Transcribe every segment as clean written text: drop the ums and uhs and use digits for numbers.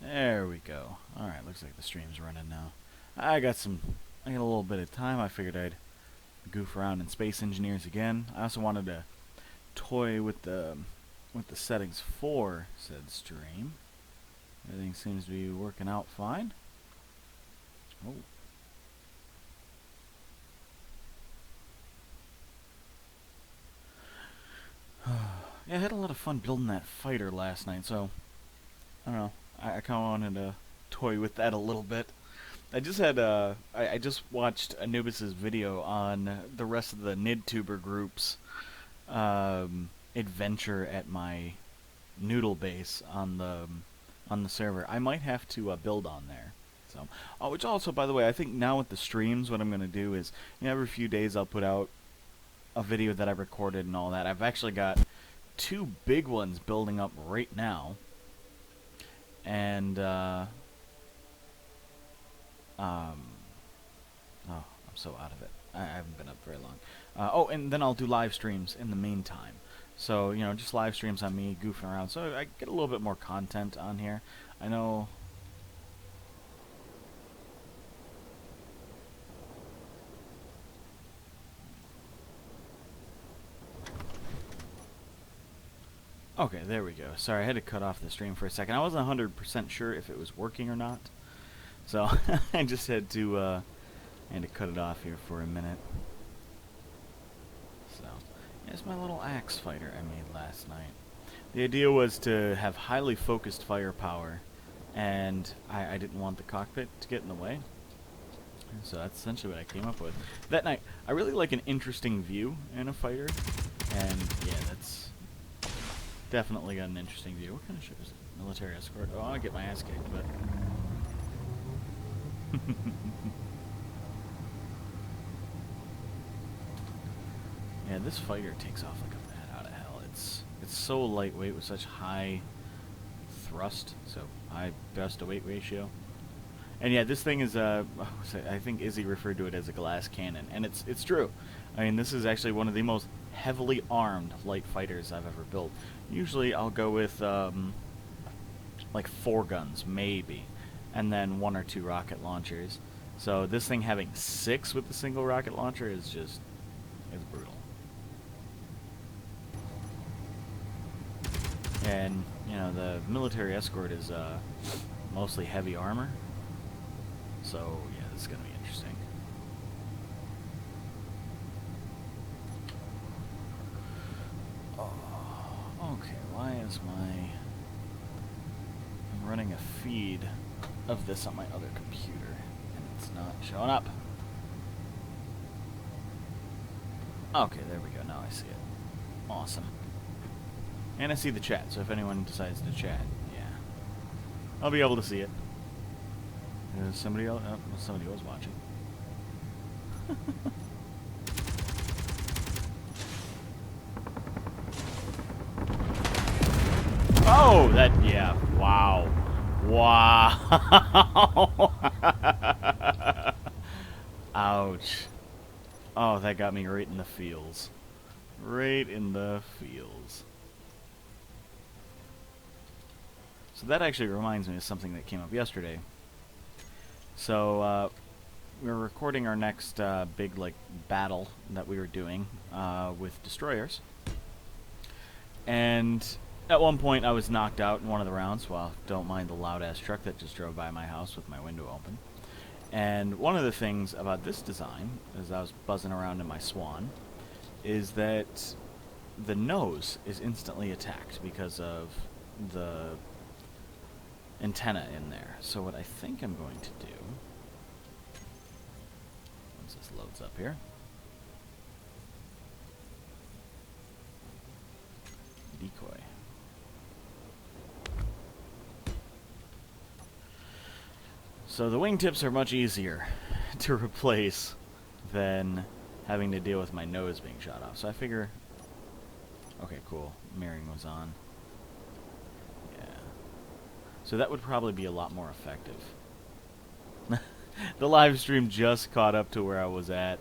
There we go. Alright, looks like the stream's running now. I got a little bit of time. I figured I'd goof around in Space Engineers again. I also wanted to toy with the settings for said stream. Everything seems to be working out fine. Oh. Yeah, I had a lot of fun building that fighter last night, so I don't know. I kind of wanted to toy with that a little bit. I just had I just watched Anubis's video on the rest of the NidTuber group's adventure at my noodle base on the server. I might have to build on there. So, which also, by the way, I think now with the streams, what I'm gonna do is, every few days I'll put out a video that I recorded and all that. I've actually got two big ones building up right now, and oh, I'm so out of it. I haven't been up very long. Oh, and then I'll do live streams in the meantime. So, just live streams on me goofing around. So I get a little bit more content on here. I know. Okay, there we go. Sorry, I had to cut off the stream for a second. I wasn't 100% sure if it was working or not. So I just had to cut it off here for a minute. So, it's my little axe fighter I made last night. The idea was to have highly focused firepower, and I didn't want the cockpit to get in the way. So that's essentially what I came up with. That night, I really like an interesting view in a fighter, and yeah, that's definitely got an interesting view. What kind of ship is it? Military escort. Oh, I get my ass kicked, but... Yeah, this fighter takes off like a bat out of hell. It's so lightweight with such high thrust, so high thrust to weight ratio. And yeah, this thing is I think Izzy referred to it as a glass cannon, and it's true. I mean, this is actually one of the most heavily armed light fighters I've ever built. Usually I'll go with like 4 guns maybe, and then 1 or 2 rocket launchers. So this thing having 6 with the single rocket launcher is just, it's brutal. And, the military escort is mostly heavy armor. So, yeah, this is going to be interesting. Oh, okay, why is I'm running a feed of this on my other computer, and it's not showing up. Okay, there we go, now I see it. Awesome. And I see the chat, so if anyone decides to chat, yeah, I'll be able to see it. There's somebody else. Oh, somebody was watching. Oh, that, yeah, wow. Wow. Ouch. Oh, that got me right in the feels. Right in the feels. So that actually reminds me of something that came up yesterday. So, we were recording our next big, battle that we were doing with destroyers. And at one point I was knocked out in one of the rounds. Well, don't mind the loud-ass truck that just drove by my house with my window open. And one of the things about this design, as I was buzzing around in my Swan, is that the nose is instantly attacked because of the antenna in there. So what I think I'm going to do, once this loads up here, decoy. So the wingtips are much easier to replace than having to deal with my nose being shot off. So I figure, okay, cool, mirroring was on. So that would probably be a lot more effective. The live stream just caught up to where I was at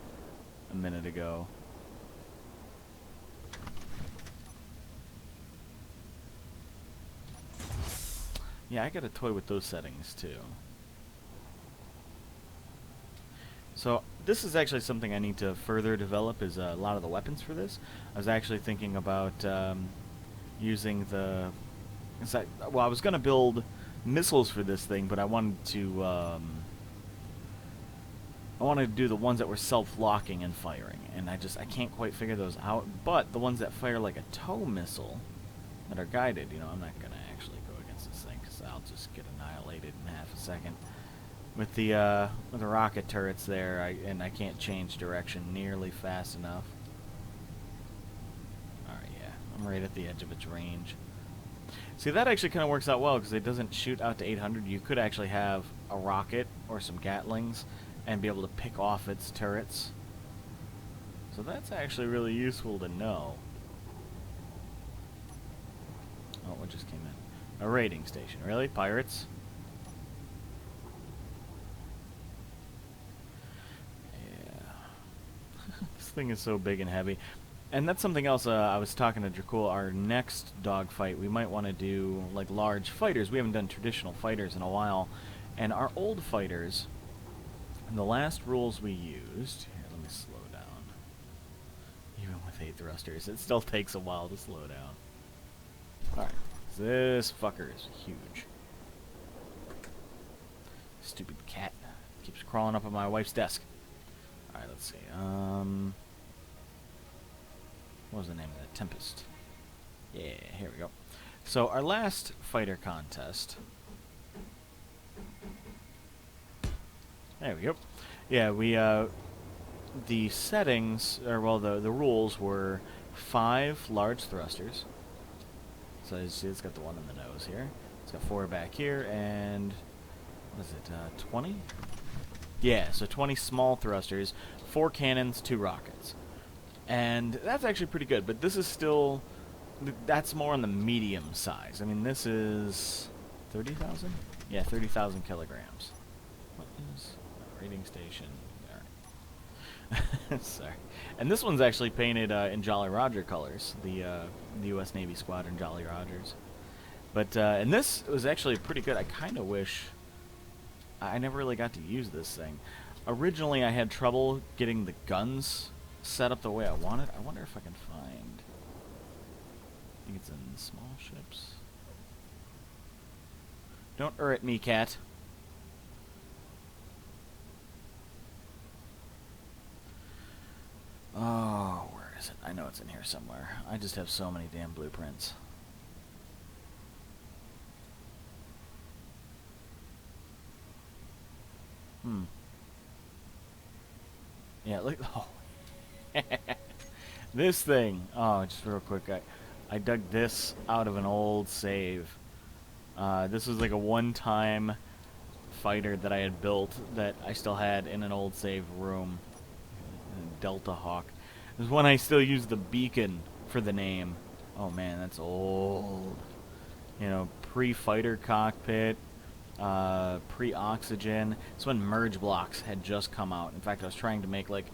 a minute ago. Yeah, I gotta toy with those settings too. So this is actually something I need to further develop, is a lot of the weapons for this. I was actually thinking about using the... well, I was going to build missiles for this thing, but I wanted to... I wanted to do the ones that were self-locking and firing, and I can't quite figure those out. But the ones that fire like a tow missile, that are guided, you know, I'm not going to actually go against this thing, because I'll just get annihilated in half a second. With the rocket turrets there, I can't change direction nearly fast enough. Alright, yeah, I'm right at the edge of its range. See, that actually kind of works out well, because it doesn't shoot out to 800. You could actually have a rocket or some Gatlings and be able to pick off its turrets. So that's actually really useful to know. Oh, what just came in? A raiding station. Really? Pirates? This thing is so big and heavy. And that's something else I was talking to Dracul. Our next dogfight, we might want to do like large fighters. We haven't done traditional fighters in a while. And our old fighters, the last rules we used... Here, let me slow down. Even with 8 thrusters, it still takes a while to slow down. Alright, this fucker is huge. Stupid cat. Keeps crawling up on my wife's desk. Alright, let's see. What was the name of that? Tempest. Yeah, here we go. So, our last fighter contest... There we go. Yeah, we, the settings, or, well, the rules were 5 large thrusters. So, as you see, it's got the one in the nose here. It's got 4 back here, and... What is it, 20? Yeah, so 20 small thrusters, 4 cannons, 2 rockets. And that's actually pretty good, but this is still... That's more on the medium size. I mean, this is... 30,000? Yeah, 30,000 kilograms. What is... raiding station? There. Sorry. And this one's actually painted in Jolly Roger colors. The U.S. Navy Squadron Jolly Rogers. But, and this was actually pretty good. I kind of wish... I never really got to use this thing. Originally, I had trouble getting the guns set up the way I wanted. I wonder if I can find... I think it's in small ships. Don't at me, cat. Oh, where is it? I know it's in here somewhere. I just have so many damn blueprints. Yeah, look. Oh. This thing. Oh, just real quick. I dug this out of an old save. This was like a one-time fighter that I had built that I still had in an old save room. Delta Hawk. There's one I still use the beacon for the name. Oh man, that's old. You know, pre-fighter cockpit. Pre-oxygen. It's when merge blocks had just come out. In fact, I was trying to make like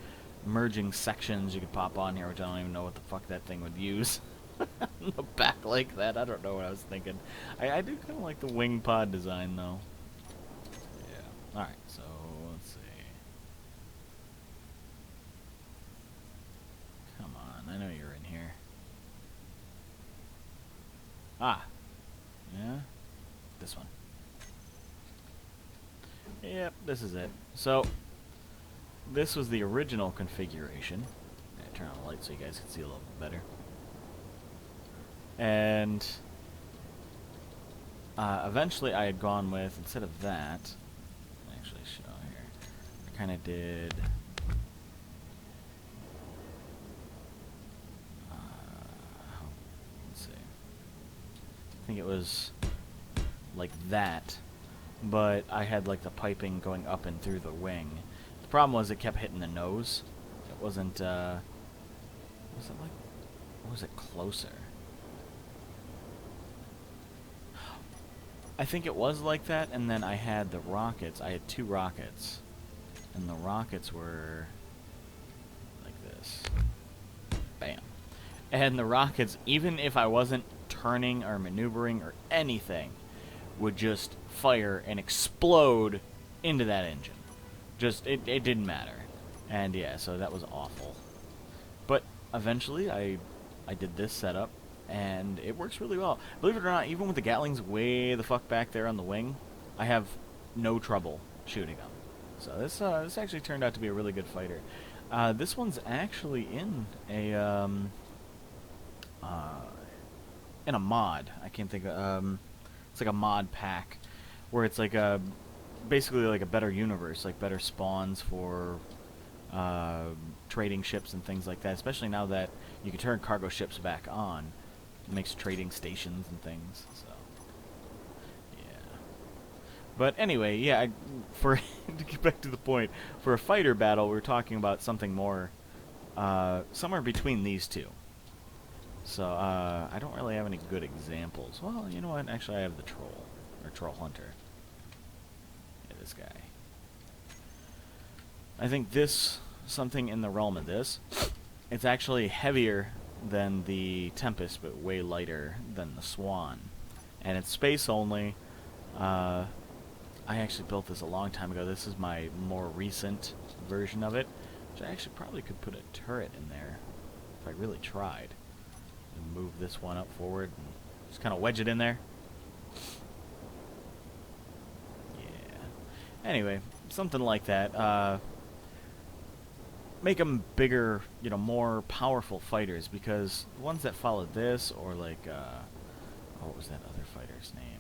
merging sections you could pop on here, which I don't even know what the fuck that thing would use. On the back like that, I don't know what I was thinking. I do kind of like the wing pod design though. Yeah. Alright, so let's see. Come on, I know you're in here. Ah. Yeah? This one. Yep, this is it. So, this was the original configuration. I turn on the light so you guys can see a little bit better. And eventually I had gone with, instead of that, I'll actually show here, I kind of did... let's see. I think it was like that. But I had like the piping going up and through the wing. The problem was it kept hitting the nose. It wasn't, was it like, or was it closer? I think it was like that, and then I had the rockets. I had 2 rockets. And the rockets were like this. Bam. And the rockets, even if I wasn't turning or maneuvering or anything, would just fire and explode into that engine. Just, it didn't matter. And yeah, so that was awful. But eventually I did this setup, and it works really well. Believe it or not, even with the Gatlings way the fuck back there on the wing, I have no trouble shooting them. So this actually turned out to be a really good fighter. This one's actually in a mod. I can't think of it's like a mod pack where it's like a basically like a better universe, like better spawns for trading ships and things like that, especially now that you can turn cargo ships back on. It makes trading stations and things, so yeah. But anyway, yeah, for to get back to the point, for a fighter battle, we're talking about something more somewhere between these two. So I don't really have any good examples. Well, you know what? Actually, I have the troll, or troll hunter. Yeah, this guy. I think this, something in the realm of this, it's actually heavier than the Tempest, but way lighter than the Swan. And it's space only. I actually built this a long time ago. This is my more recent version of it, which I actually probably could put a turret in there if I really tried. And move this one up forward and just kind of wedge it in there. Yeah. Anyway, something like that. Make them bigger, you know, more powerful fighters, because the ones that followed this, or like, what was that other fighter's name?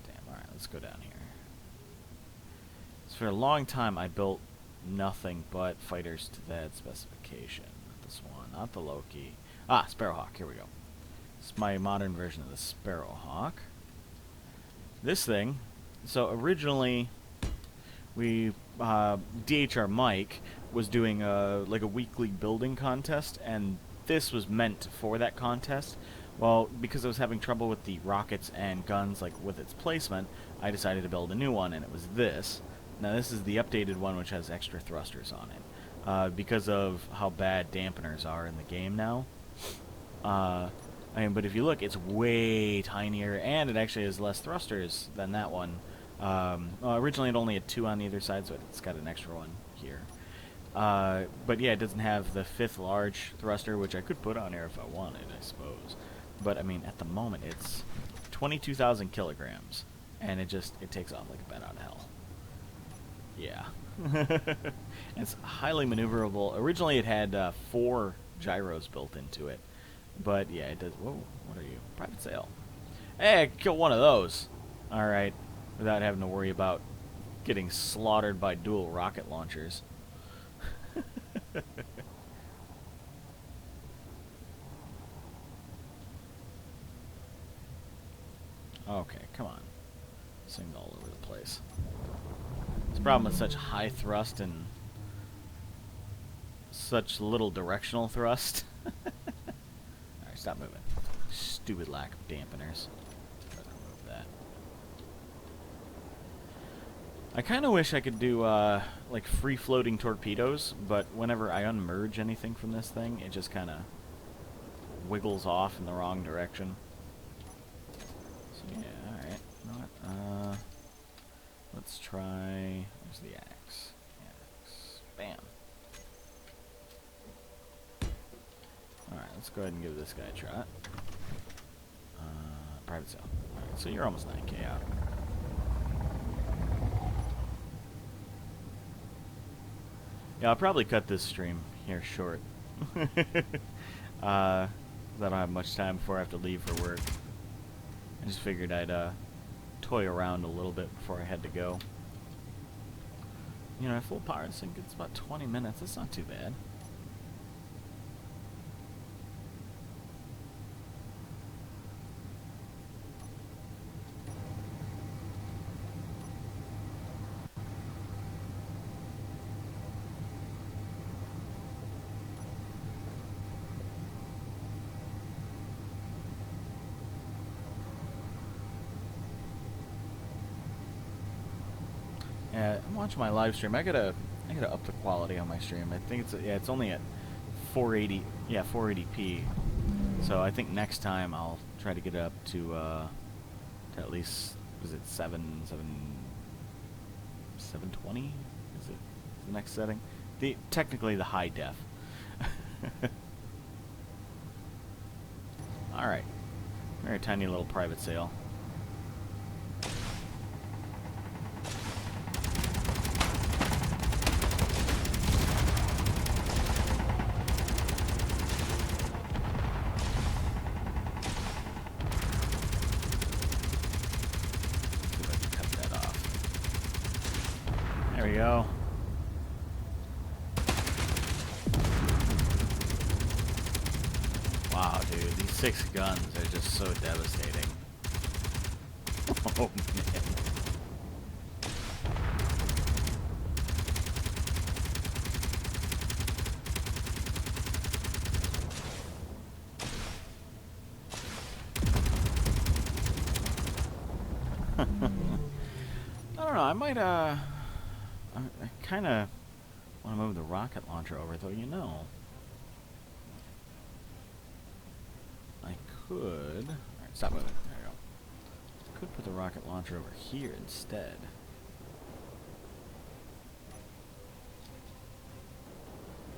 Damn, alright, let's go down here. So for a long time, I built nothing but fighters to that specification. Not the Swan, not the Loki. Ah, Sparrowhawk, here we go. It's my modern version of the Sparrowhawk. This thing, so originally, we DHR Mike was doing like a weekly building contest, and this was meant for that contest. Well, because I was having trouble with the rockets and guns, like with its placement, I decided to build a new one, and it was this. Now this is the updated one, which has extra thrusters on it, because of how bad dampeners are in the game now. I mean, but if you look, it's way tinier, and it actually has less thrusters than that one. Well, originally it only had 2 on either side, so it's got an extra one here. But yeah, it doesn't have the 5th large thruster, which I could put on here if I wanted, I suppose. But I mean, at the moment, it's 22,000 kilograms, and it takes off like a bat out of hell. Yeah. It's highly maneuverable. Originally, it had 4 gyros built into it, but yeah, it does. Whoa, what are you? Private sale. Hey, I could kill one of those. All right. Without having to worry about getting slaughtered by dual rocket launchers. Okay, come on. This thing's all over the place. It's a problem with such high thrust and such little directional thrust. Alright, stop moving. Stupid lack of dampeners. Remove that. I kind of wish I could do like free-floating torpedoes, but whenever I unmerge anything from this thing, it just kind of wiggles off in the wrong direction. So yeah, alright. You know what? Let's try... Where's the axe? Axe. Bam. Alright, let's go ahead and give this guy a shot. Private sale. Alright, so you're almost 9k out. Yeah, I'll probably cut this stream here short. I don't have much time before I have to leave for work. I just figured I'd toy around a little bit before I had to go. You know, at full power, this thing gets about 20 minutes. That's not too bad. I'm watching my live stream. I gotta up the quality on my stream. I think it's only at 480. Yeah, 480p. So I think next time I'll try to get it up to at least, was it 720? Is it the next setting? Technically the high def. All right, very tiny little private sale. There we go. Wow, dude, these 6 guns are just so devastating. Oh, man. I don't know, I might, I kind of want to move the rocket launcher over, though, you know. I could... Alright, stop moving. There we go. Could put the rocket launcher over here instead.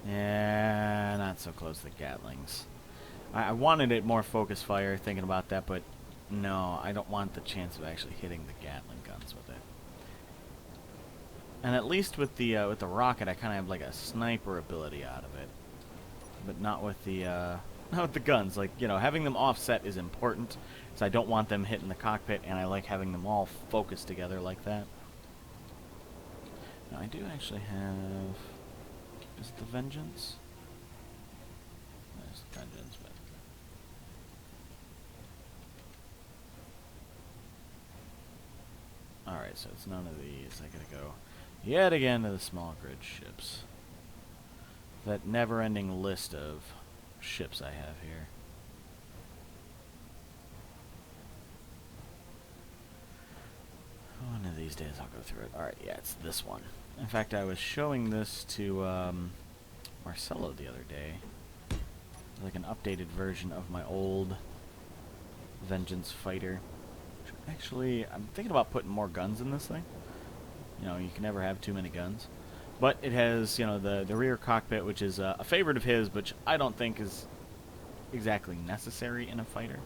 Yeah, not so close to the Gatlings. I wanted it more focus fire, thinking about that, but no, I don't want the chance of actually hitting the Gatling guns with it. And at least with the rocket, I kind of have like a sniper ability out of it, but not with the not with the guns. Like, you know, having them offset is important, so I don't want them hitting the cockpit, and I like having them all focused together like that. Now I do actually have. Is it the Vengeance? There's the Vengeance, but. Alright, so it's none of these. I gotta go yet again to the small grid ships. That never-ending list of ships I have here. One of these days I'll go through it. Alright, yeah, it's this one. In fact, I was showing this to Marcelo the other day. Like an updated version of my old Vengeance fighter. Actually, I'm thinking about putting more guns in this thing. You know, you can never have too many guns. But it has, you know, the rear cockpit, which is a favorite of his, which I don't think is exactly necessary in a fighter.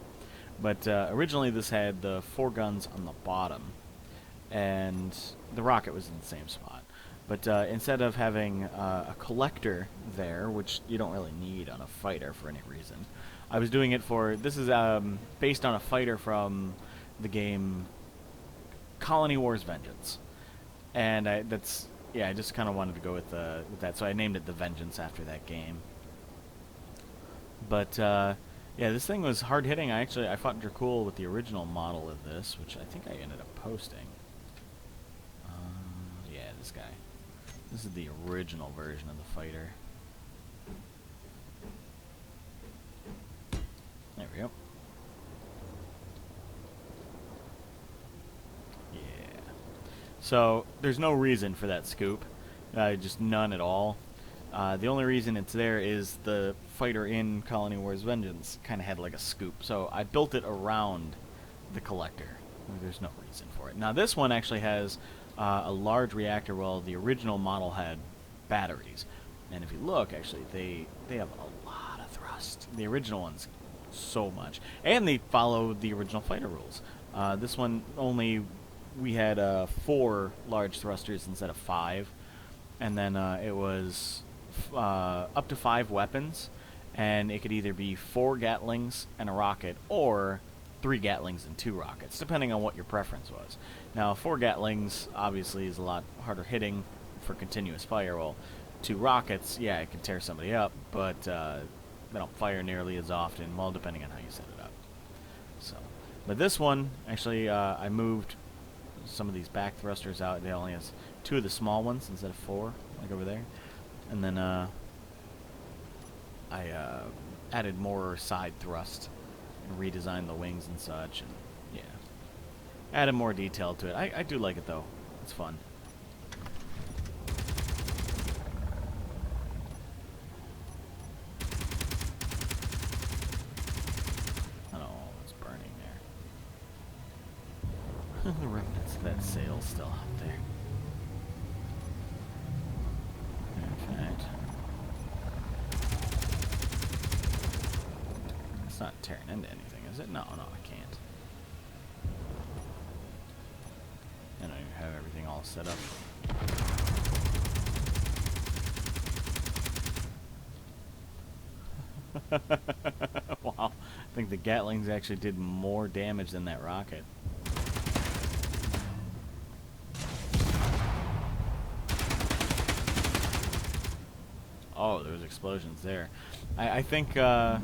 But originally this had the 4 guns on the bottom, and the rocket was in the same spot. But instead of having a collector there, which you don't really need on a fighter for any reason, I was doing it for, this is based on a fighter from the game Colony Wars Vengeance. And I just kind of wanted to go with that, so I named it The Vengeance after that game. But, yeah, this thing was hard-hitting. I fought Dracul with the original model of this, which I think I ended up posting. Yeah, this guy. This is the original version of the fighter. There we go. Yeah. So, there's no reason for that scoop. Just none at all. The only reason it's there is the fighter in Colony Wars Vengeance kind of had like a scoop. So I built it around the collector. There's no reason for it. Now this one actually has a large reactor, while the original model had batteries. And if you look, actually, they have a lot of thrust. The original one's so much. And they follow the original fighter rules. This one only, we had 4 large thrusters instead of 5. And then it was up to 5 weapons, and it could either be 4 Gatlings and a rocket, or 3 Gatlings and 2 rockets, depending on what your preference was. Now, 4 Gatlings obviously is a lot harder hitting for continuous fire, while 2 rockets, yeah, it can tear somebody up, but they don't fire nearly as often, well, depending on how you set it up. So, but this one, actually, I moved some of these back thrusters out. It only has 2 of the small ones instead of 4, like over there. And then I added more side thrust and redesigned the wings and such, and yeah, added more detail to it. I do like it though; it's fun. The remnants of that sail's still out there. In fact, it's not tearing into anything, is it? No, I can't. I don't even have everything all set up. Wow, I think the Gatlings actually did more damage than that rocket. Oh, there was explosions there. I think, yeah,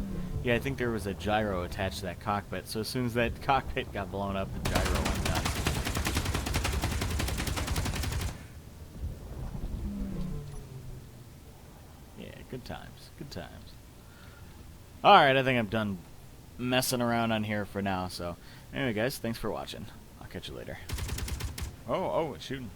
I think there was a gyro attached to that cockpit, so as soon as that cockpit got blown up, the gyro went nuts. Yeah, good times, good times. Alright, I think I'm done messing around on here for now, so anyway guys, thanks for watching. I'll catch you later. Oh, it's shooting.